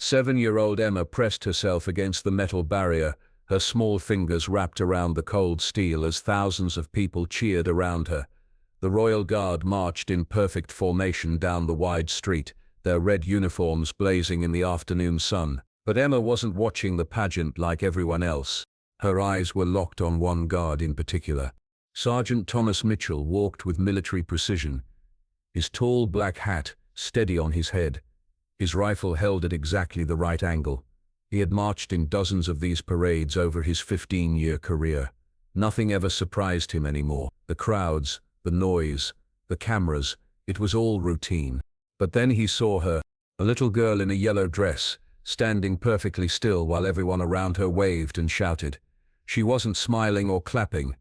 7-year-old Emma pressed herself against the metal barrier, her small fingers wrapped around the cold steel as thousands of people cheered around her. The Royal Guard marched in perfect formation down the wide street, their red uniforms blazing in the afternoon sun. But Emma wasn't watching the pageant like everyone else. Her eyes were locked on one guard in particular. Sergeant Thomas Mitchell walked with military precision, his tall black hat steady on his head, his rifle held at exactly the right angle. He had marched in dozens of these parades over his 15-year career. Nothing ever surprised him anymore. The crowds, the noise, the cameras, it was all routine. But then he saw her, a little girl in a yellow dress, standing perfectly still while everyone around her waved and shouted. She wasn't smiling or clapping.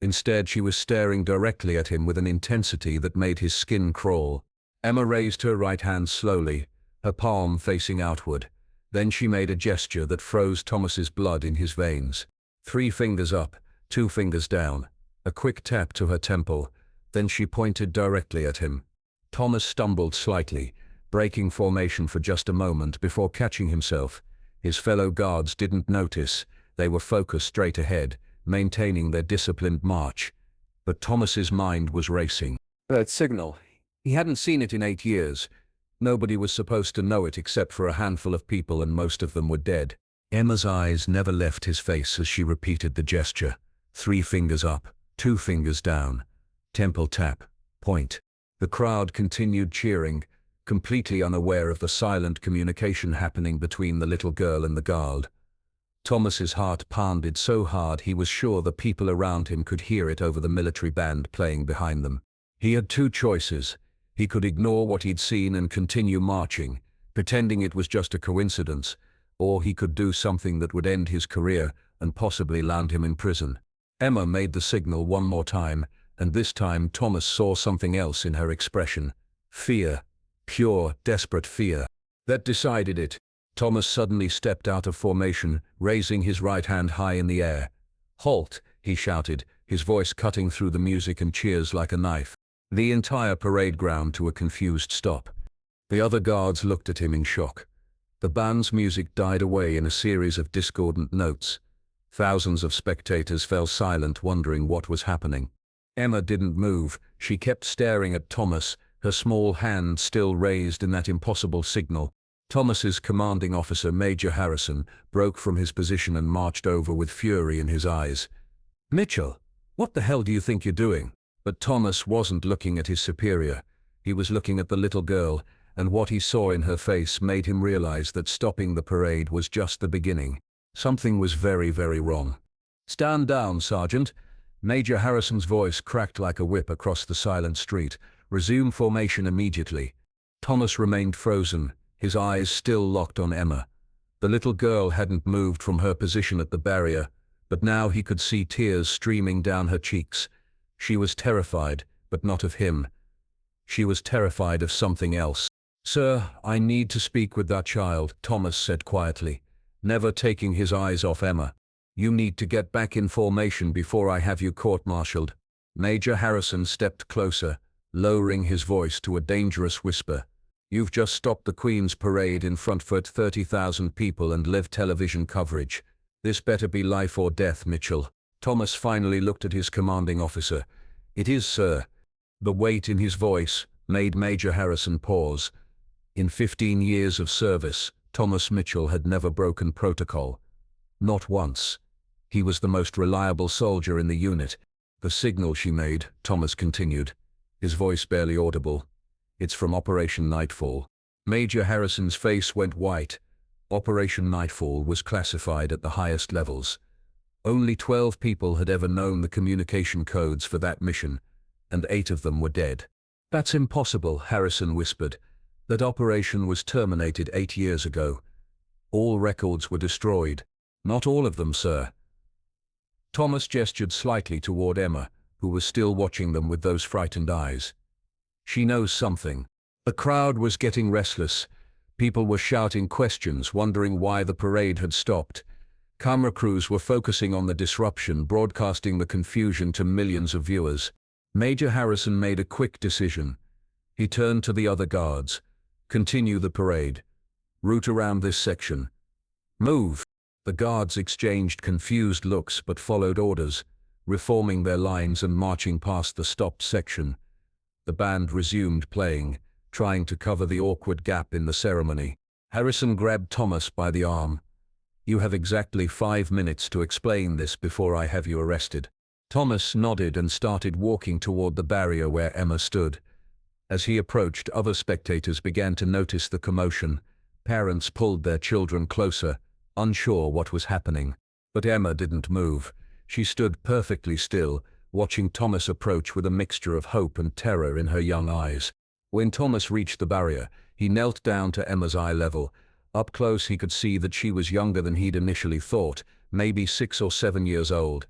Instead, she was staring directly at him with an intensity that made his skin crawl. Emma raised her right hand slowly, her palm facing outward. Then she made a gesture that froze Thomas's blood in his veins. 3 fingers up, 2 fingers down. A quick tap to her temple. Then she pointed directly at him. Thomas stumbled slightly, breaking formation for just a moment before catching himself. His fellow guards didn't notice. They were focused straight ahead, maintaining their disciplined march. But Thomas's mind was racing. That signal. He hadn't seen it in 8 years. Nobody was supposed to know it except for a handful of people, and most of them were dead. Emma's eyes never left his face as she repeated the gesture. 3 fingers up, 2 fingers down. Temple tap, point. The crowd continued cheering, completely unaware of the silent communication happening between the little girl and the guard. Thomas's heart pounded so hard he was sure the people around him could hear it over the military band playing behind them. He had 2 choices. He could ignore what he'd seen and continue marching, pretending it was just a coincidence, or he could do something that would end his career and possibly land him in prison. Emma made the signal one more time, and this time Thomas saw something else in her expression. Fear. Pure, desperate fear. That decided it. Thomas suddenly stepped out of formation, raising his right hand high in the air. "Halt!" he shouted, his voice cutting through the music and cheers like a knife. The entire parade ground to a confused stop. The other guards looked at him in shock. The band's music died away in a series of discordant notes. Thousands of spectators fell silent, wondering what was happening. Emma didn't move. She kept staring at Thomas, her small hand still raised in that impossible signal. Thomas's commanding officer, Major Harrison, broke from his position and marched over with fury in his eyes. "Mitchell, what the hell do you think you're doing?" But Thomas wasn't looking at his superior. He was looking at the little girl, and what he saw in her face made him realize that stopping the parade was just the beginning. Something was very, very wrong. "Stand down, Sergeant." Major Harrison's voice cracked like a whip across the silent street. "Resume formation immediately." Thomas remained frozen, his eyes still locked on Emma. The little girl hadn't moved from her position at the barrier, but now he could see tears streaming down her cheeks. She was terrified, but not of him. She was terrified of something else. "Sir, I need to speak with that child," Thomas said quietly, never taking his eyes off Emma. "You need to get back in formation before I have you court-martialed." Major Harrison stepped closer, lowering his voice to a dangerous whisper. "You've just stopped the Queen's parade in front of 30,000 people and live television coverage. This better be life or death, Mitchell." Thomas finally looked at his commanding officer. "It is, sir." The weight in his voice made Major Harrison pause. In 15 years of service, Thomas Mitchell had never broken protocol. Not once. He was the most reliable soldier in the unit. "The signal she made," Thomas continued, his voice barely audible. "It's from Operation Nightfall." Major Harrison's face went white. Operation Nightfall was classified at the highest levels. Only 12 people had ever known the communication codes for that mission, and 8 of them were dead. "That's impossible," Harrison whispered. "That operation was terminated 8 years ago. All records were destroyed." "Not all of them, sir." Thomas gestured slightly toward Emma, who was still watching them with those frightened eyes. "She knows something." The crowd was getting restless. People were shouting questions, wondering why the parade had stopped. Camera crews were focusing on the disruption, broadcasting the confusion to millions of viewers. Major Harrison made a quick decision. He turned to the other guards. "Continue the parade. Route around this section. Move! The guards exchanged confused looks but followed orders, reforming their lines and marching past the stopped section. The band resumed playing, trying to cover the awkward gap in the ceremony. Harrison grabbed Thomas by the arm. "You have exactly 5 minutes to explain this before I have you arrested." Thomas nodded and started walking toward the barrier where Emma stood. As he approached, other spectators began to notice the commotion. Parents pulled their children closer, unsure what was happening. But Emma didn't move. She stood perfectly still, watching Thomas approach with a mixture of hope and terror in her young eyes. When Thomas reached the barrier, he knelt down to Emma's eye level. Up close he could see that she was younger than he'd initially thought, maybe 6 or 7 years old.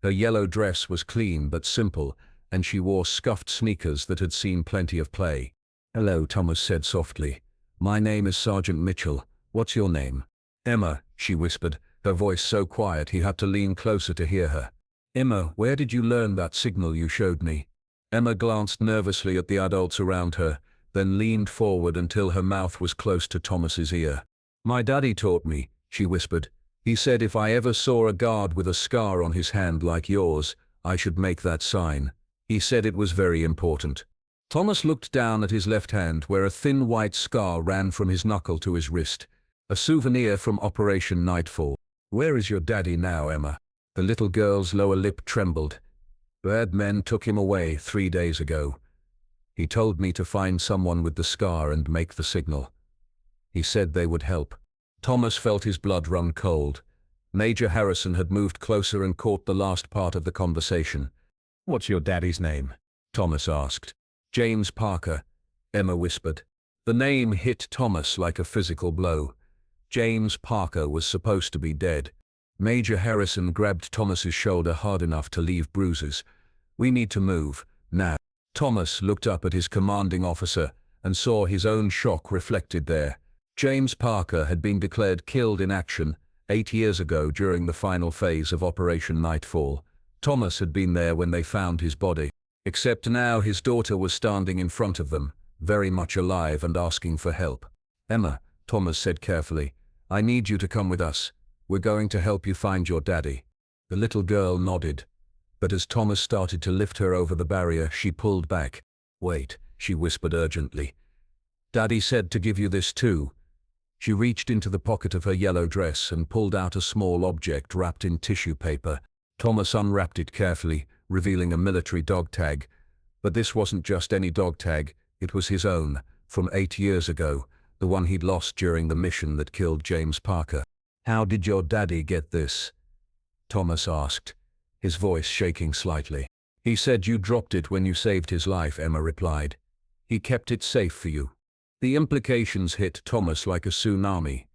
Her yellow dress was clean but simple, and she wore scuffed sneakers that had seen plenty of play. "Hello," Thomas said softly. "My name is Sergeant Mitchell. What's your name?" "Emma," she whispered, her voice so quiet he had to lean closer to hear her. "Emma, where did you learn that signal you showed me?" Emma glanced nervously at the adults around her, then leaned forward until her mouth was close to Thomas's ear. "My daddy taught me," she whispered. "He said if I ever saw a guard with a scar on his hand like yours, I should make that sign. He said it was very important." Thomas looked down at his left hand where a thin white scar ran from his knuckle to his wrist, a souvenir from Operation Nightfall. "Where is your daddy now, Emma?" The little girl's lower lip trembled. "Bad men took him away 3 days ago. He told me to find someone with the scar and make the signal. He said they would help." Thomas felt his blood run cold. Major Harrison had moved closer and caught the last part of the conversation. "What's your daddy's name?" Thomas asked. "James Parker," Emma whispered. The name hit Thomas like a physical blow. James Parker was supposed to be dead. Major Harrison grabbed Thomas's shoulder hard enough to leave bruises. "We need to move, now." Thomas looked up at his commanding officer and saw his own shock reflected there. James Parker had been declared killed in action 8 years ago during the final phase of Operation Nightfall. Thomas had been there when they found his body. Except now his daughter was standing in front of them, very much alive and asking for help. "Emma," Thomas said carefully, "I need you to come with us. We're going to help you find your daddy." The little girl nodded, but as Thomas started to lift her over the barrier, she pulled back. "Wait," she whispered urgently. "Daddy said to give you this too." She reached into the pocket of her yellow dress and pulled out a small object wrapped in tissue paper. Thomas unwrapped it carefully, revealing a military dog tag. But this wasn't just any dog tag, it was his own, from 8 years ago, the one he'd lost during the mission that killed James Parker. "How did your daddy get this?" Thomas asked, his voice shaking slightly. "He said you dropped it when you saved his life," Emma replied. "He kept it safe for you." The implications hit Thomas like a tsunami.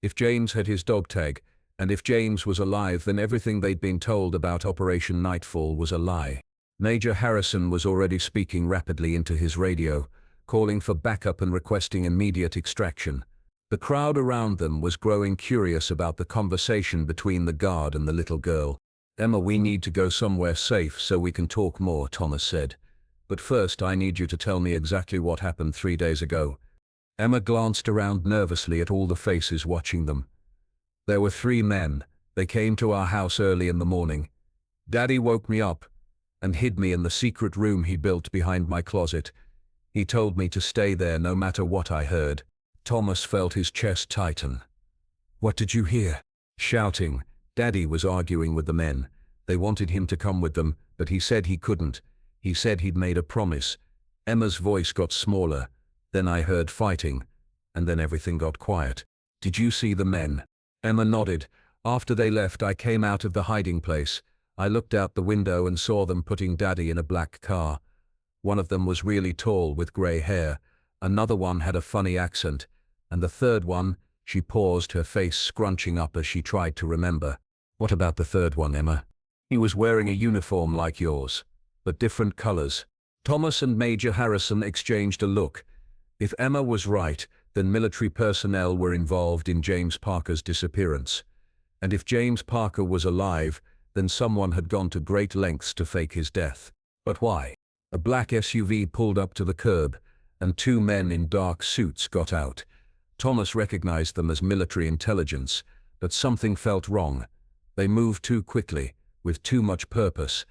If James had his dog tag, and if James was alive, then everything they'd been told about Operation Nightfall was a lie. Major Harrison was already speaking rapidly into his radio, calling for backup and requesting immediate extraction. The crowd around them was growing curious about the conversation between the guard and the little girl. "Emma, we need to go somewhere safe so we can talk more," Thomas said. "But first I need you to tell me exactly what happened 3 days ago." Emma glanced around nervously at all the faces watching them. "There were 3 men. They came to our house early in the morning. Daddy woke me up and hid me in the secret room he built behind my closet. He told me to stay there no matter what I heard." Thomas felt his chest tighten. "What did you hear?" "Shouting. Daddy was arguing with the men. They wanted him to come with them, but he said he couldn't. He said he'd made a promise." Emma's voice got smaller. "Then I heard fighting, and then everything got quiet." "Did you see the men?" Emma nodded. "After they left, I came out of the hiding place. I looked out the window and saw them putting Daddy in a black car. One of them was really tall with grey hair. Another one had a funny accent. And the third one," she paused, her face scrunching up as she tried to remember. "What about the third one, Emma?" "He was wearing a uniform like yours, but different colors." Thomas and Major Harrison exchanged a look. If Emma was right, then military personnel were involved in James Parker's disappearance. And if James Parker was alive, then someone had gone to great lengths to fake his death. But why? A black SUV pulled up to the curb, and 2 men in dark suits got out. Thomas recognized them as military intelligence, but something felt wrong. They moved too quickly, with too much purpose.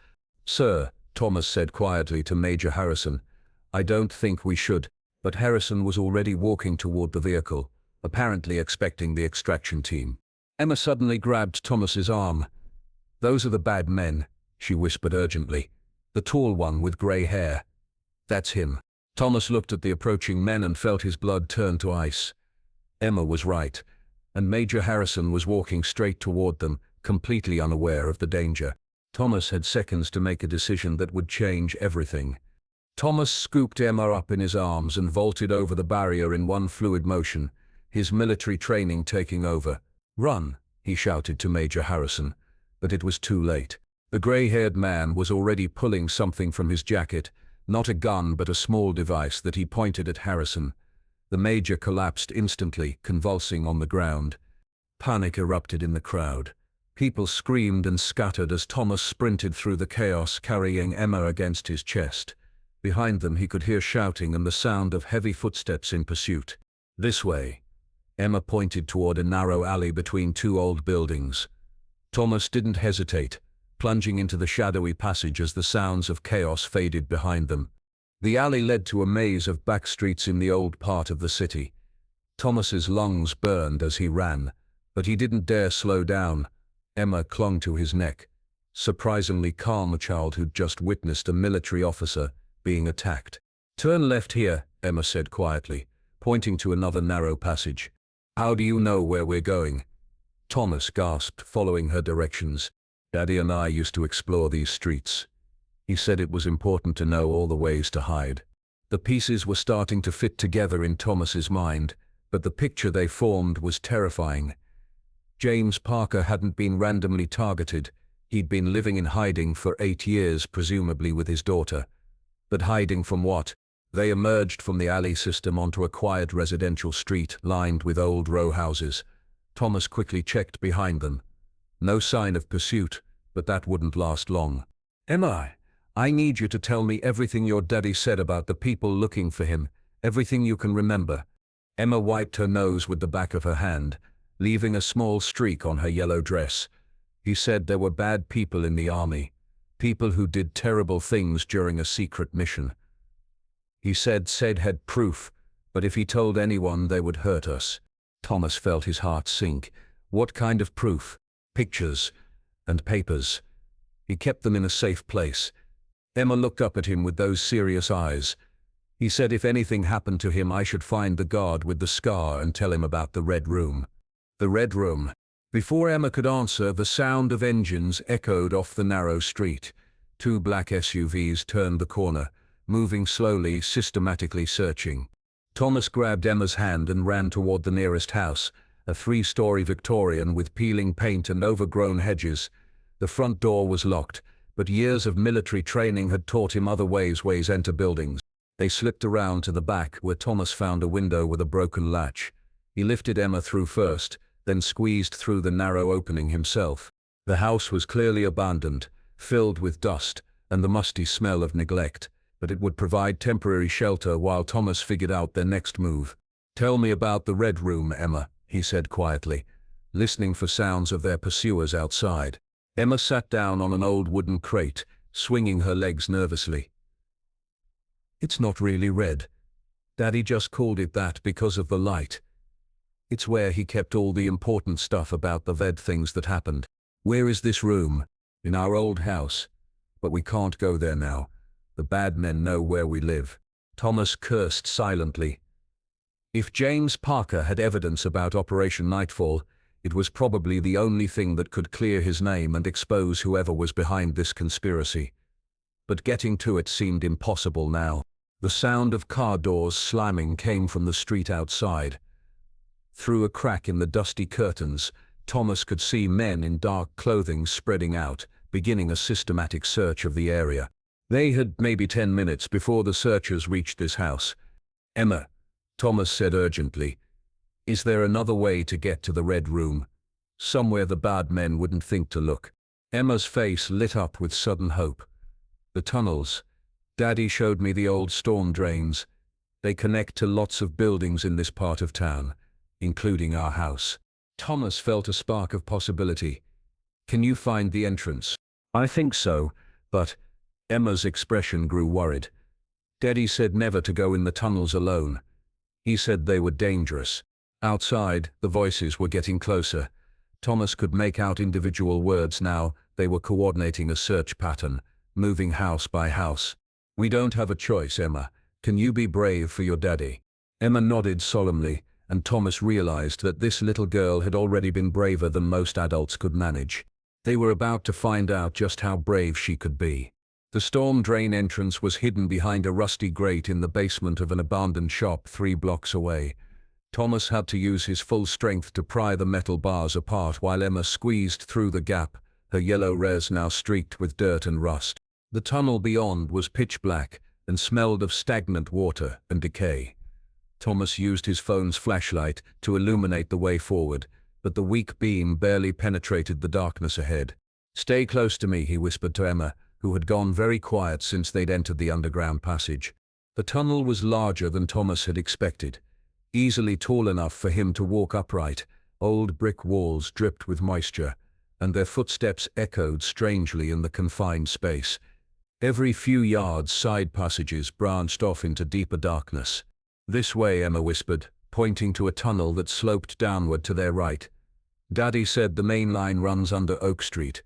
"Sir," Thomas said quietly to Major Harrison, "I don't think we should." But Harrison was already walking toward the vehicle, apparently expecting the extraction team. Emma suddenly grabbed Thomas's arm. "Those are the bad men," she whispered urgently. "The tall one with gray hair. That's him." Thomas looked at the approaching men and felt his blood turn to ice. Emma was right, and Major Harrison was walking straight toward them, completely unaware of the danger. Thomas had seconds to make a decision that would change everything. Thomas scooped Emma up in his arms and vaulted over the barrier in one fluid motion, his military training taking over. "Run," he shouted to Major Harrison, but it was too late. The gray-haired man was already pulling something from his jacket, not a gun but a small device that he pointed at Harrison. The major collapsed instantly, convulsing on the ground. Panic erupted in the crowd. People screamed and scattered as Thomas sprinted through the chaos, carrying Emma against his chest. Behind them he could hear shouting and the sound of heavy footsteps in pursuit. "This way." Emma pointed toward a narrow alley between two old buildings. Thomas didn't hesitate, plunging into the shadowy passage as the sounds of chaos faded behind them. The alley led to a maze of back streets in the old part of the city. Thomas's lungs burned as he ran, but he didn't dare slow down. Emma clung to his neck, surprisingly calm, a child who'd just witnessed a military officer being attacked. "Turn left here," Emma said quietly, pointing to another narrow passage. "How do you know where we're going?" Thomas gasped, following her directions. "Daddy and I used to explore these streets." He said it was important to know all the ways to hide. The pieces were starting to fit together in Thomas's mind, but the picture they formed was terrifying. James Parker hadn't been randomly targeted. He'd been living in hiding for 8 years, presumably with his daughter. But hiding from what? They emerged from the alley system onto a quiet residential street lined with old row houses. Thomas quickly checked behind them. No sign of pursuit, but that wouldn't last long. "Emma, I need you to tell me everything your daddy said about the people looking for him, everything you can remember." Emma wiped her nose with the back of her hand, leaving a small streak on her yellow dress. "He said there were bad people in the army, people who did terrible things during a secret mission. He said had proof, but if he told anyone they would hurt us." Thomas felt his heart sink. What kind of proof? Pictures and papers. He kept them in a safe place. Emma looked up at him with those serious eyes. "He said if anything happened to him I should find the guard with the scar and tell him about the Red Room." The Red Room. Before Emma could answer, the sound of engines echoed off the narrow street. 2 black SUVs turned the corner, moving slowly, systematically searching. Thomas grabbed Emma's hand and ran toward the nearest house, a 3-story Victorian with peeling paint and overgrown hedges. The front door was locked, but years of military training had taught him other ways enter buildings. They slipped around to the back, where Thomas found a window with a broken latch. He lifted Emma through first, then squeezed through the narrow opening himself. The house was clearly abandoned, filled with dust and the musty smell of neglect, but it would provide temporary shelter while Thomas figured out their next move. "Tell me about the Red Room, Emma," he said quietly, listening for sounds of their pursuers outside. Emma sat down on an old wooden crate, swinging her legs nervously. "It's not really red. Daddy just called it that because of the light. It's where he kept all the important stuff about the bad things that happened." "Where is this room?" "In our old house. But we can't go there now. The bad men know where we live." Thomas cursed silently. If James Parker had evidence about Operation Nightfall, it was probably the only thing that could clear his name and expose whoever was behind this conspiracy. But getting to it seemed impossible now. The sound of car doors slamming came from the street outside. Through a crack in the dusty curtains, Thomas could see men in dark clothing spreading out, beginning a systematic search of the area. They had maybe 10 minutes before the searchers reached this house. "Emma," Thomas said urgently, "is there another way to get to the Red Room? Somewhere the bad men wouldn't think to look." Emma's face lit up with sudden hope. "The tunnels. Daddy showed me the old storm drains. They connect to lots of buildings in this part of town. including our house. Thomas felt a spark of possibility. Can you find the entrance? I think so, but Emma's expression grew worried. Daddy said never to go in the tunnels alone. He said they were dangerous. Outside, the voices were getting closer. Thomas could make out individual words now. They were coordinating a search pattern, moving house by house. We don't have a choice, Emma. Can you be brave for your daddy? Emma nodded solemnly, and Thomas realized that this little girl had already been braver than most adults could manage. They were about to find out just how brave she could be. The storm drain entrance was hidden behind a rusty grate in the basement of an abandoned shop 3 blocks away. Thomas had to use his full strength to pry the metal bars apart while Emma squeezed through the gap, her yellow res now streaked with dirt and rust. The tunnel beyond was pitch black and smelled of stagnant water and decay. Thomas used his phone's flashlight to illuminate the way forward, but the weak beam barely penetrated the darkness ahead. Stay close to me, he whispered to Emma, who had gone very quiet since they'd entered the underground passage. The tunnel was larger than Thomas had expected, easily tall enough for him to walk upright. Old brick walls dripped with moisture, and their footsteps echoed strangely in the confined space. Every few yards, side passages branched off into deeper darkness. This way, Emma whispered, pointing to a tunnel that sloped downward to their right. Daddy said the main line runs under Oak Street.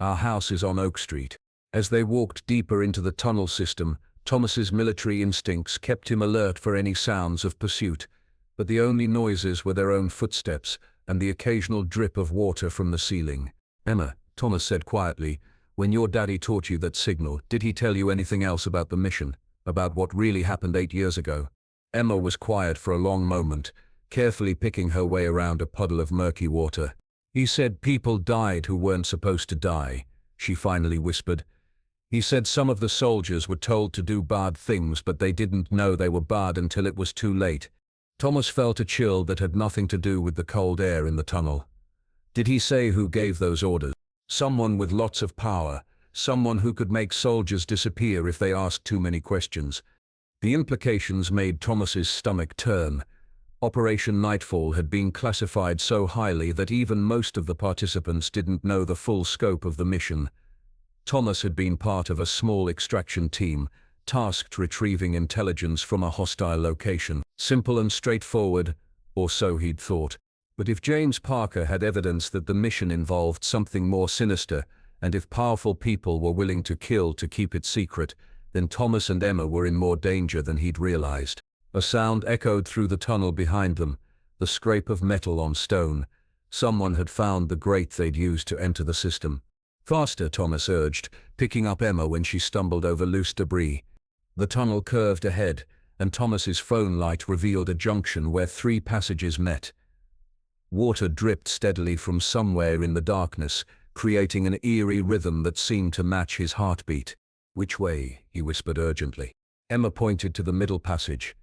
Our house is on Oak Street. As they walked deeper into the tunnel system, Thomas's military instincts kept him alert for any sounds of pursuit, but the only noises were their own footsteps and the occasional drip of water from the ceiling. Emma, Thomas said quietly, when your daddy taught you that signal, did he tell you anything else about the mission, about what really happened 8 years ago? Emma was quiet for a long moment, carefully picking her way around a puddle of murky water. He said people died who weren't supposed to die, she finally whispered. He said some of the soldiers were told to do bad things, but they didn't know they were bad until it was too late. Thomas felt a chill that had nothing to do with the cold air in the tunnel. Did he say who gave those orders? Someone with lots of power, someone who could make soldiers disappear if they asked too many questions. The implications made Thomas's stomach turn. Operation Nightfall had been classified so highly that even most of the participants didn't know the full scope of the mission. Thomas had been part of a small extraction team, tasked retrieving intelligence from a hostile location. Simple and straightforward, or so he'd thought. But if James Parker had evidence that the mission involved something more sinister, and if powerful people were willing to kill to keep it secret, then Thomas and Emma were in more danger than he'd realized. A sound echoed through the tunnel behind them, the scrape of metal on stone. Someone had found the grate they'd used to enter the system. Faster, Thomas urged, picking up Emma when she stumbled over loose debris. The tunnel curved ahead, and Thomas's phone light revealed a junction where 3 passages met. Water dripped steadily from somewhere in the darkness, creating an eerie rhythm that seemed to match his heartbeat. Which way? He whispered urgently. Emma pointed to the middle passage.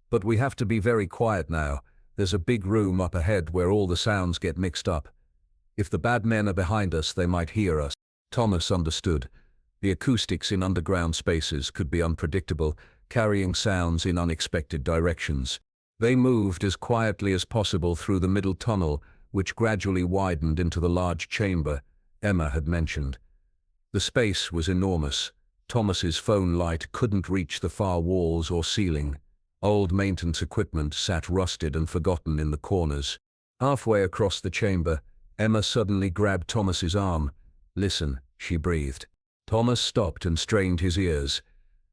But we have to be very quiet now. There's a big room up ahead where all the sounds get mixed up. If the bad men are behind us, they might hear us. Thomas understood. The acoustics in underground spaces could be unpredictable, carrying sounds in unexpected directions. They moved as quietly as possible through the middle tunnel, which gradually widened into the large chamber Emma had mentioned. The space was enormous. Thomas's phone light couldn't reach the far walls or ceiling. Old maintenance equipment sat rusted and forgotten in the corners. Halfway across the chamber, Emma suddenly grabbed Thomas's arm. Listen, she breathed. Thomas stopped and strained his ears.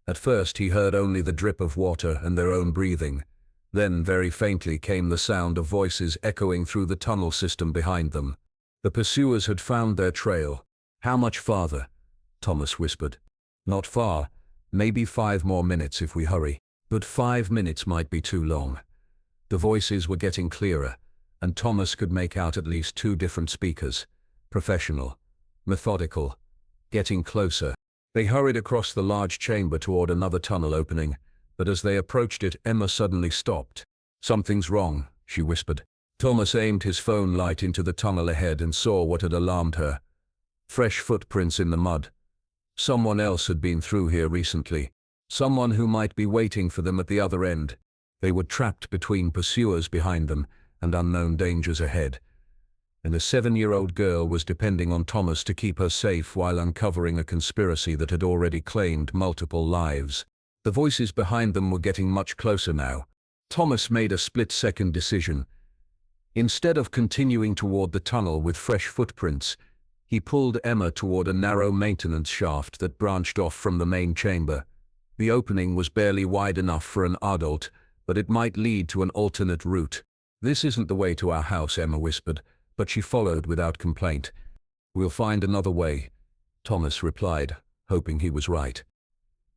At first he heard only the drip of water and their own breathing. Then very faintly came the sound of voices echoing through the tunnel system behind them. The pursuers had found their trail. How much farther? Thomas whispered. Not far. Maybe 5 more minutes if we hurry. But 5 minutes might be too long. The voices were getting clearer, and Thomas could make out at least 2 different speakers. Professional. Methodical. Getting closer. They hurried across the large chamber toward another tunnel opening, but as they approached it, Emma suddenly stopped. Something's wrong, she whispered. Thomas aimed his phone light into the tunnel ahead and saw what had alarmed her. Fresh footprints in the mud. Someone else had been through here recently. Someone who might be waiting for them at the other end. They were trapped between pursuers behind them, and unknown dangers ahead. And a 7-year-old girl was depending on Thomas to keep her safe while uncovering a conspiracy that had already claimed multiple lives. The voices behind them were getting much closer now. Thomas made a split-second decision. Instead of continuing toward the tunnel with fresh footprints, he pulled Emma toward a narrow maintenance shaft that branched off from the main chamber. The opening was barely wide enough for an adult, but it might lead to an alternate route. "This isn't the way to our house," Emma whispered, but she followed without complaint. "We'll find another way," Thomas replied, hoping he was right.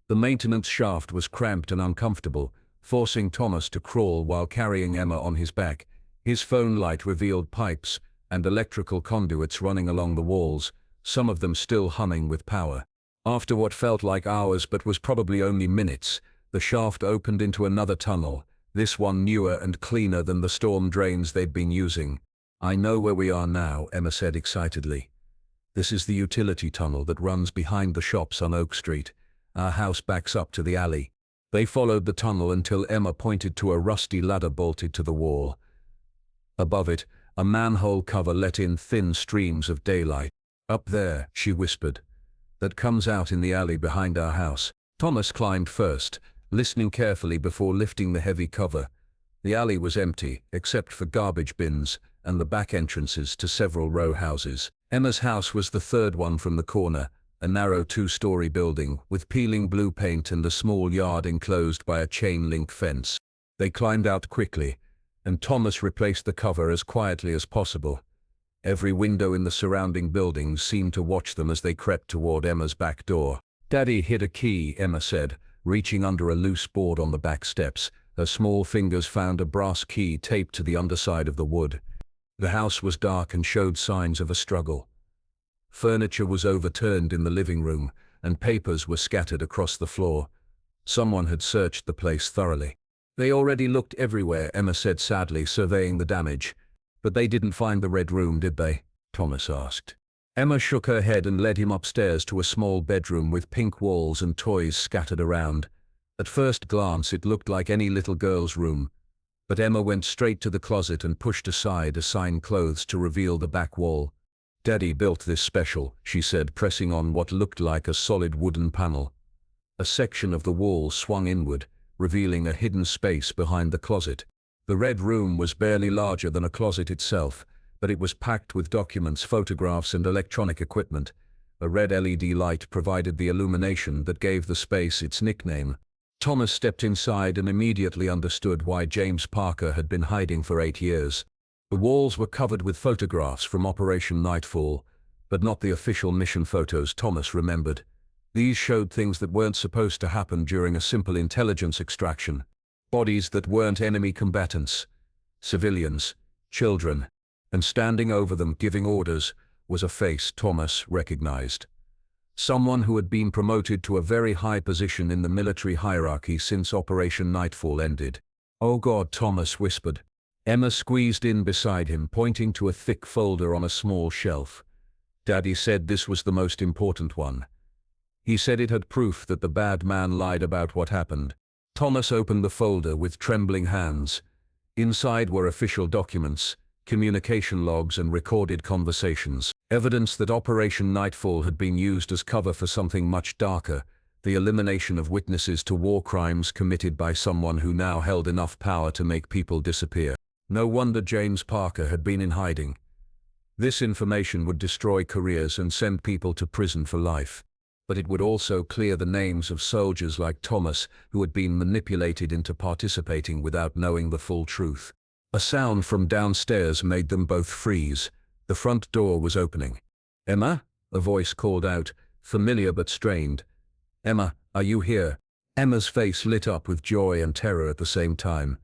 The maintenance shaft was cramped and uncomfortable, forcing Thomas to crawl while carrying Emma on his back. His phone light revealed pipes and electrical conduits running along the walls, some of them still humming with power. After what felt like hours but was probably only minutes, the shaft opened into another tunnel, this one newer and cleaner than the storm drains they'd been using. "I know where we are now," Emma said excitedly. "This is the utility tunnel that runs behind the shops on Oak Street. Our house backs up to the alley." They followed the tunnel until Emma pointed to a rusty ladder bolted to the wall. Above it, a manhole cover let in thin streams of daylight. "Up there," she whispered. "That comes out in the alley behind our house." Thomas climbed first, listening carefully before lifting the heavy cover. The alley was empty, except for garbage bins and the back entrances to several row houses. Emma's house was the third one from the corner, a narrow 2-story building with peeling blue paint and a small yard enclosed by a chain-link fence. They climbed out quickly, and Thomas replaced the cover as quietly as possible. Every window in the surrounding buildings seemed to watch them as they crept toward Emma's back door. "Daddy hid a key," Emma said, reaching under a loose board on the back steps. Her small fingers found a brass key taped to the underside of the wood. The house was dark and showed signs of a struggle. Furniture was overturned in the living room, and papers were scattered across the floor. Someone had searched the place thoroughly. "They already looked everywhere," Emma said sadly, surveying the damage. "But they didn't find the red room, did they?" Thomas asked. Emma shook her head and led him upstairs to a small bedroom with pink walls and toys scattered around. At first glance it looked like any little girl's room, but Emma went straight to the closet and pushed aside assigned clothes to reveal the back wall. "Daddy built this special," she said, pressing on what looked like a solid wooden panel. A section of the wall swung inward, revealing a hidden space behind the closet. The red room was barely larger than a closet itself, but it was packed with documents, photographs, and electronic equipment. A red LED light provided the illumination that gave the space its nickname. Thomas stepped inside and immediately understood why James Parker had been hiding for 8 years. The walls were covered with photographs from Operation Nightfall, but not the official mission photos Thomas remembered. These showed things that weren't supposed to happen during a simple intelligence extraction. Bodies that weren't enemy combatants. Civilians. Children. And standing over them, giving orders, was a face Thomas recognized. Someone who had been promoted to a very high position in the military hierarchy since Operation Nightfall ended. "Oh God," Thomas whispered. Emma squeezed in beside him, pointing to a thick folder on a small shelf. "Daddy said this was the most important one. He said it had proof that the bad man lied about what happened." Thomas opened the folder with trembling hands. Inside were official documents, communication logs, and recorded conversations. Evidence that Operation Nightfall had been used as cover for something much darker, the elimination of witnesses to war crimes committed by someone who now held enough power to make people disappear. No wonder James Parker had been in hiding. This information would destroy careers and send people to prison for life. But it would also clear the names of soldiers like Thomas who had been manipulated into participating without knowing the full truth. A sound from downstairs made them both freeze. The front door was opening. "Emma?" a voice called out, familiar but strained. "Emma, are you here?" Emma's face lit up with joy and terror at the same time.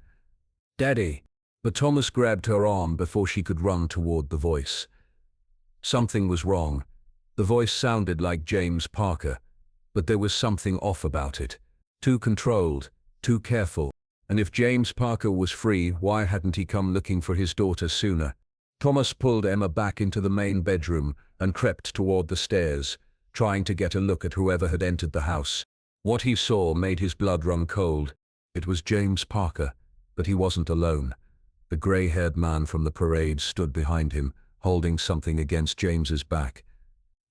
"Daddy!" But Thomas grabbed her arm before she could run toward the voice. Something was wrong. The voice sounded like James Parker, but there was something off about it. Too controlled, too careful. And if James Parker was free, why hadn't he come looking for his daughter sooner? Thomas pulled Emma back into the main bedroom and crept toward the stairs, trying to get a look at whoever had entered the house. What he saw made his blood run cold. It was James Parker, but he wasn't alone. The grey-haired man from the parade stood behind him, holding something against James's back.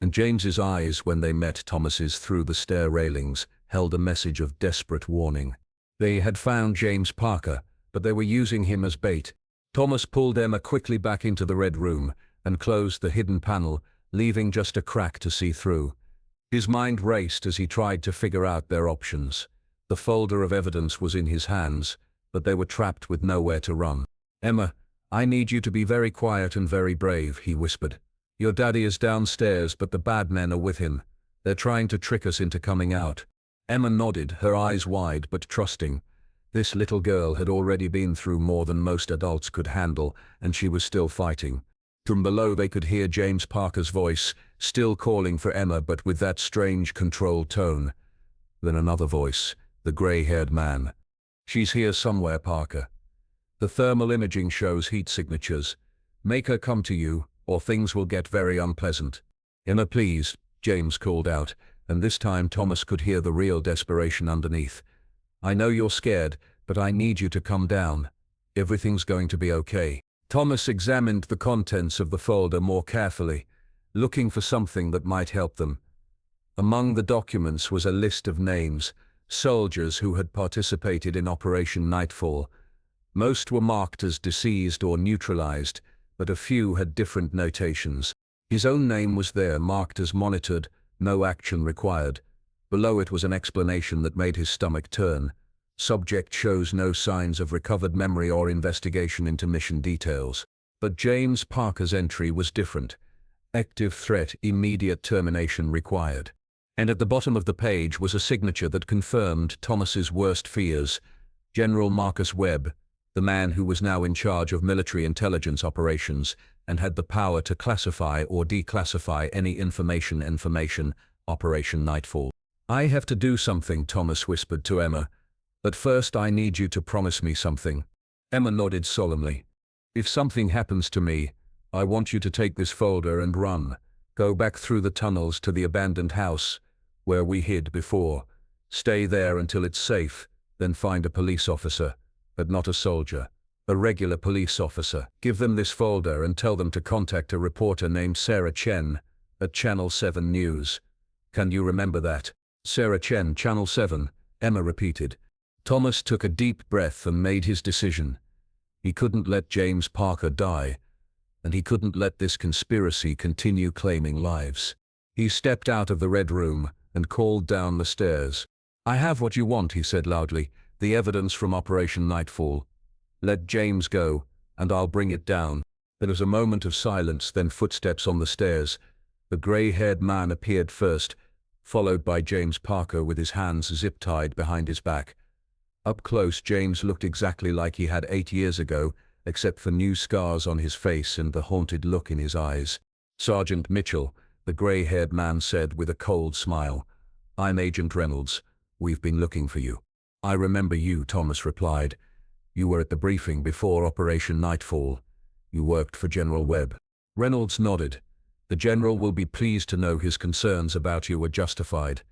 And James's eyes, when they met Thomas's through the stair railings, held a message of desperate warning. They had found James Parker, but they were using him as bait. Thomas pulled Emma quickly back into the red room and closed the hidden panel, leaving just a crack to see through. His mind raced as he tried to figure out their options. The folder of evidence was in his hands, but they were trapped with nowhere to run. "Emma, I need you to be very quiet and very brave," he whispered. "Your daddy is downstairs, but the bad men are with him. They're trying to trick us into coming out." Emma nodded, her eyes wide but trusting. This little girl had already been through more than most adults could handle, and she was still fighting. From below they could hear James Parker's voice, still calling for Emma, but with that strange, controlled tone. Then another voice, the grey-haired man. "She's here somewhere, Parker. The thermal imaging shows heat signatures. Make her come to you, or things will get very unpleasant." "Emma, please," James called out, and this time Thomas could hear the real desperation underneath. "I know you're scared, but I need you to come down. Everything's going to be okay." Thomas examined the contents of the folder more carefully, looking for something that might help them. Among the documents was a list of names, soldiers who had participated in Operation Nightfall. Most were marked as deceased or neutralized, but a few had different notations. His own name was there, marked as monitored, no action required. Below it was an explanation that made his stomach turn. Subject shows no signs of recovered memory or investigation into mission details. But James Parker's entry was different. Active threat, immediate termination required. And at the bottom of the page was a signature that confirmed Thomas's worst fears. General Marcus Webb, the man who was now in charge of military intelligence operations and had the power to classify or declassify any information. Operation Nightfall. "I have to do something," Thomas whispered to Emma. "But first I need you to promise me something." Emma nodded solemnly. "If something happens to me, I want you to take this folder and run. Go back through the tunnels to the abandoned house where we hid before. Stay there until it's safe, then find a police officer, but not a soldier. A regular police officer. Give them this folder and tell them to contact a reporter named Sarah Chen at Channel 7 News. Can you remember that?" "Sarah Chen, Channel 7, Emma repeated. Thomas took a deep breath and made his decision. He couldn't let James Parker die, and he couldn't let this conspiracy continue claiming lives. He stepped out of the red room and called down the stairs. "I have what you want," he said loudly, "the evidence from Operation Nightfall. Let James go, and I'll bring it down." There was a moment of silence, then footsteps on the stairs. The grey-haired man appeared first, followed by James Parker with his hands zip-tied behind his back. Up close, James looked exactly like he had 8 years ago, except for new scars on his face and the haunted look in his eyes. "Sergeant Mitchell," the grey-haired man said with a cold smile. "I'm Agent Reynolds. We've been looking for you." "I remember you," Thomas replied. "You were at the briefing before Operation Nightfall. You worked for General Webb." Reynolds nodded. "The General will be pleased to know his concerns about you were justified.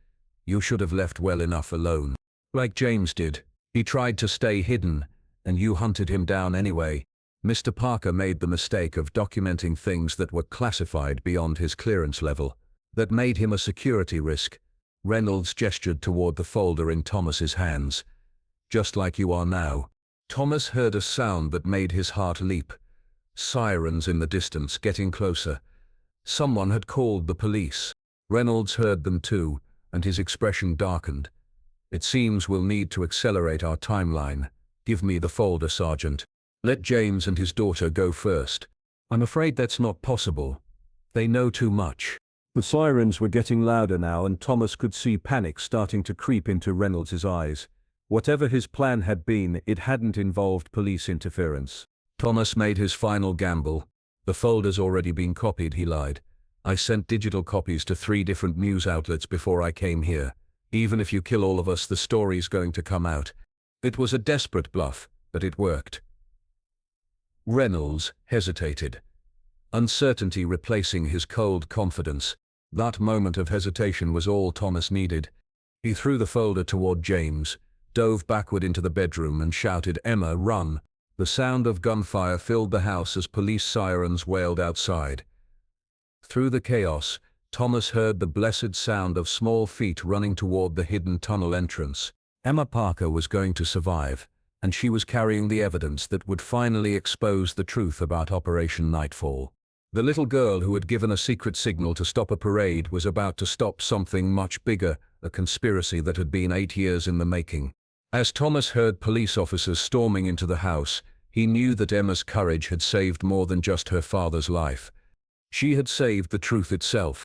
You should have left well enough alone. Like James did. He tried to stay hidden, and you hunted him down anyway. Mr. Parker made the mistake of documenting things that were classified beyond his clearance level. That made him a security risk." Reynolds gestured toward the folder in Thomas's hands. "Just like you are now." Thomas heard a sound that made his heart leap. Sirens in the distance, getting closer. Someone had called the police. Reynolds heard them too, and his expression darkened. "It seems we'll need to accelerate our timeline. Give me the folder, Sergeant. Let James and his daughter go first." "I'm afraid that's not possible. They know too much." The sirens were getting louder now, and Thomas could see panic starting to creep into Reynolds' eyes. Whatever his plan had been, it hadn't involved police interference. Thomas made his final gamble. "The folder's already been copied," he lied. "I sent digital copies to 3 different news outlets before I came here. Even if you kill all of us, the story's going to come out." It was a desperate bluff, but it worked. Reynolds hesitated. Uncertainty replacing his cold confidence. That moment of hesitation was all Thomas needed. He threw the folder toward James, dove backward into the bedroom and shouted, "Emma, run! The sound of gunfire filled the house as police sirens wailed outside. Through the chaos, Thomas heard the blessed sound of small feet running toward the hidden tunnel entrance. Emma Parker was going to survive, and she was carrying the evidence that would finally expose the truth about Operation Nightfall. The little girl who had given a secret signal to stop a parade was about to stop something much bigger, a conspiracy that had been 8 years in the making. As Thomas heard police officers storming into the house, he knew that Emma's courage had saved more than just her father's life. She had saved the truth itself.